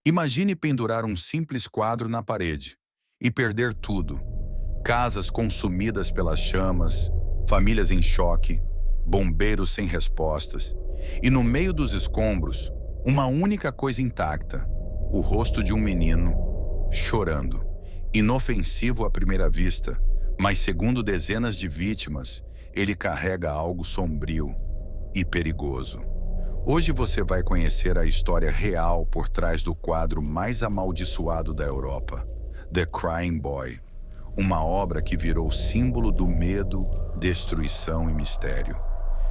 Imagine pendurar um simples quadro na parede e perder tudo. Casas consumidas pelas chamas, famílias em choque, bombeiros sem respostas. E no meio dos escombros, uma única coisa intacta: o rosto de um menino chorando. Inofensivo à primeira vista, mas segundo dezenas de vítimas, ele carrega algo sombrio e perigoso. Hoje você vai conhecer a história real por trás do quadro mais amaldiçoado da Europa, The Crying Boy, uma obra que virou símbolo do medo, destruição e mistério.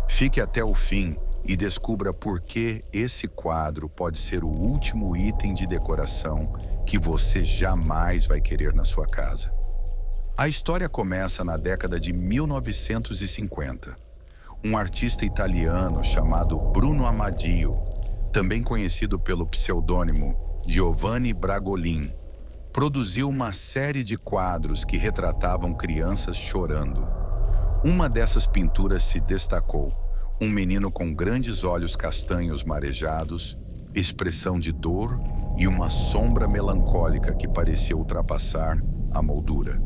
Fique até o fim e descubra por que esse quadro pode ser o último item de decoração que você jamais vai querer na sua casa. A história começa na década de 1950. Um artista italiano chamado Bruno Amadio, também conhecido pelo pseudônimo Giovanni Bragolin, produziu uma série de quadros que retratavam crianças chorando. Uma dessas pinturas se destacou: um menino com grandes olhos castanhos marejados, expressão de dor e uma sombra melancólica que parecia ultrapassar a moldura.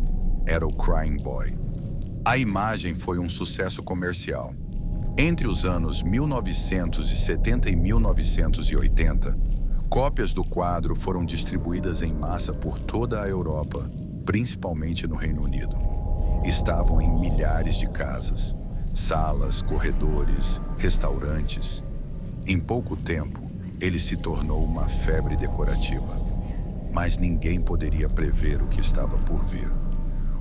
Era o Crying Boy. A imagem foi um sucesso comercial. Entre os anos 1970 e 1980, cópias do quadro foram distribuídas em massa por toda a Europa, principalmente no Reino Unido. Estavam em milhares de casas, salas, corredores, restaurantes. Em pouco tempo, ele se tornou uma febre decorativa. Mas ninguém poderia prever o que estava por vir.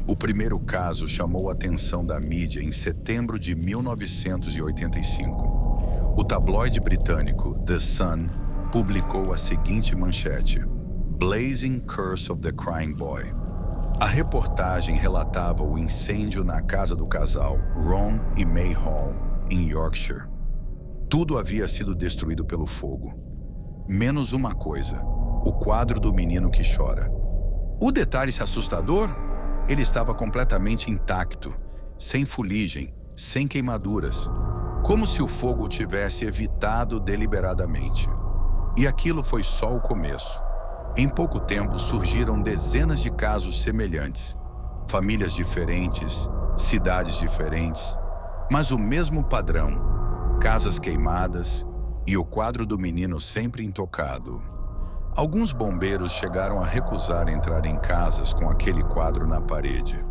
O primeiro caso chamou a atenção da mídia em setembro de 1985. O tabloide britânico The Sun publicou a seguinte manchete: Blazing Curse of the Crying Boy. A reportagem relatava o incêndio na casa do casal Ron e May Hall, em Yorkshire. Tudo havia sido destruído pelo fogo, menos uma coisa: o quadro do menino que chora. O detalhe assustador? Ele estava completamente intacto, sem fuligem, sem queimaduras, como se o fogo o tivesse evitado deliberadamente. E aquilo foi só o começo. Em pouco tempo surgiram dezenas de casos semelhantes, famílias diferentes, cidades diferentes, mas o mesmo padrão: casas queimadas e o quadro do menino sempre intocado. Alguns bombeiros chegaram a recusar entrar em casas com aquele quadro na parede.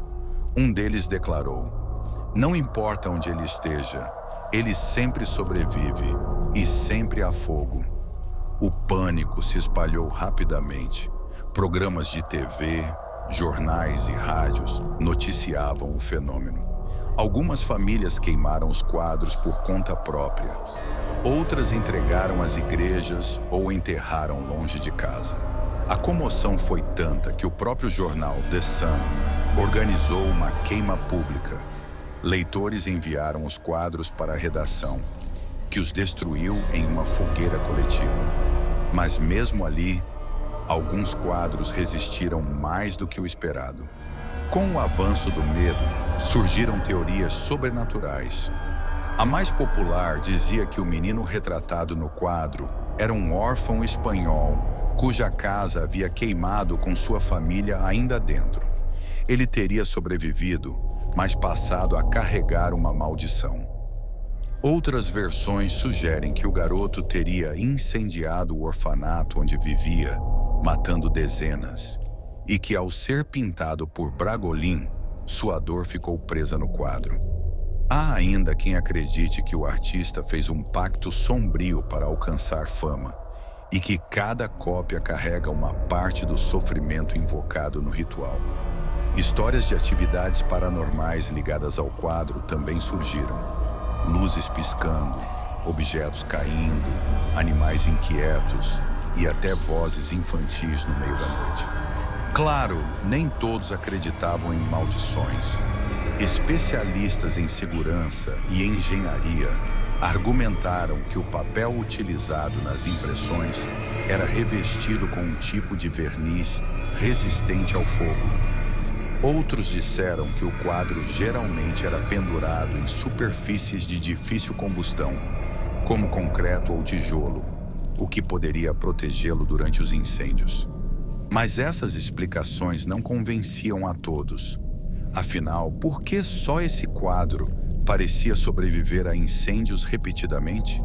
Um deles declarou: não importa onde ele esteja, ele sempre sobrevive e sempre há fogo. O pânico se espalhou rapidamente. Programas de TV, jornais e rádios noticiavam o fenômeno. Algumas famílias queimaram os quadros por conta própria. Outras entregaram às igrejas ou enterraram longe de casa. A comoção foi tanta que o próprio jornal The Sun organizou uma queima pública. Leitores enviaram os quadros para a redação, que os destruiu em uma fogueira coletiva. Mas mesmo ali, alguns quadros resistiram mais do que o esperado. Com o avanço do medo, surgiram teorias sobrenaturais. A mais popular dizia que o menino retratado no quadro era um órfão espanhol cuja casa havia queimado com sua família ainda dentro. Ele teria sobrevivido, mas passado a carregar uma maldição. Outras versões sugerem que o garoto teria incendiado o orfanato onde vivia, matando dezenas, e que ao ser pintado por Bragolin, sua dor ficou presa no quadro. Há ainda quem acredite que o artista fez um pacto sombrio para alcançar fama e que cada cópia carrega uma parte do sofrimento invocado no ritual. Histórias de atividades paranormais ligadas ao quadro também surgiram. Luzes piscando, objetos caindo, animais inquietos e até vozes infantis no meio da noite. Claro, nem todos acreditavam em maldições. Especialistas em segurança e engenharia argumentaram que o papel utilizado nas impressões era revestido com um tipo de verniz resistente ao fogo. Outros disseram que o quadro geralmente era pendurado em superfícies de difícil combustão, como concreto ou tijolo, o que poderia protegê-lo durante os incêndios. Mas essas explicações não convenciam a todos. Afinal, por que só esse quadro parecia sobreviver a incêndios repetidamente?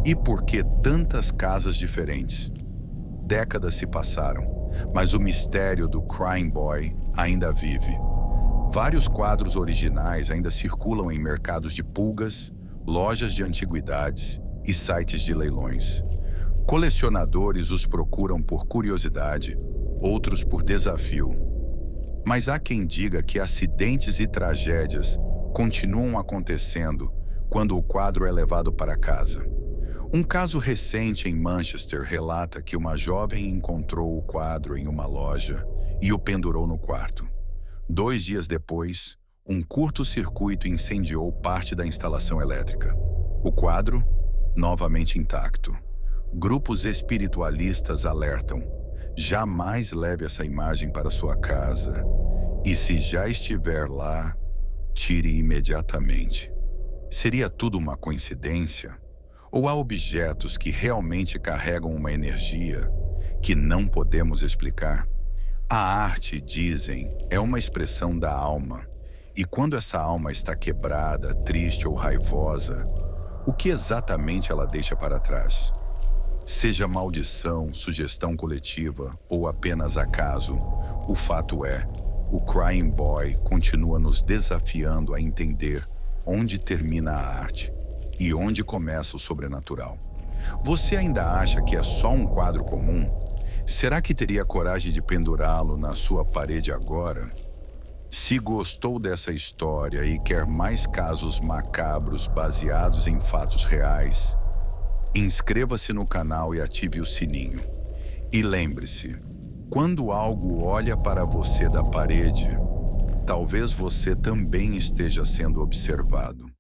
E por que tantas casas diferentes? Décadas se passaram, mas o mistério do Crying Boy ainda vive. Vários quadros originais ainda circulam em mercados de pulgas, lojas de antiguidades e sites de leilões. Colecionadores os procuram por curiosidade, outros por desafio. Mas há quem diga que acidentes e tragédias continuam acontecendo quando o quadro é levado para casa. Um caso recente em Manchester relata que uma jovem encontrou o quadro em uma loja e o pendurou no quarto. 2 dias depois, um curto-circuito incendiou parte da instalação elétrica. O quadro, novamente intacto. Grupos espiritualistas alertam: jamais leve essa imagem para sua casa e, se já estiver lá, tire imediatamente. Seria tudo uma coincidência? Ou há objetos que realmente carregam uma energia que não podemos explicar? A arte, dizem, é uma expressão da alma. E quando essa alma está quebrada, triste ou raivosa, o que exatamente ela deixa para trás? Seja maldição, sugestão coletiva ou apenas acaso, o fato é, o Crying Boy continua nos desafiando a entender onde termina a arte e onde começa o sobrenatural. Você ainda acha que é só um quadro comum? Será que teria coragem de pendurá-lo na sua parede agora? Se gostou dessa história e quer mais casos macabros baseados em fatos reais, inscreva-se no canal e ative o sininho. E lembre-se, quando algo olha para você da parede, talvez você também esteja sendo observado.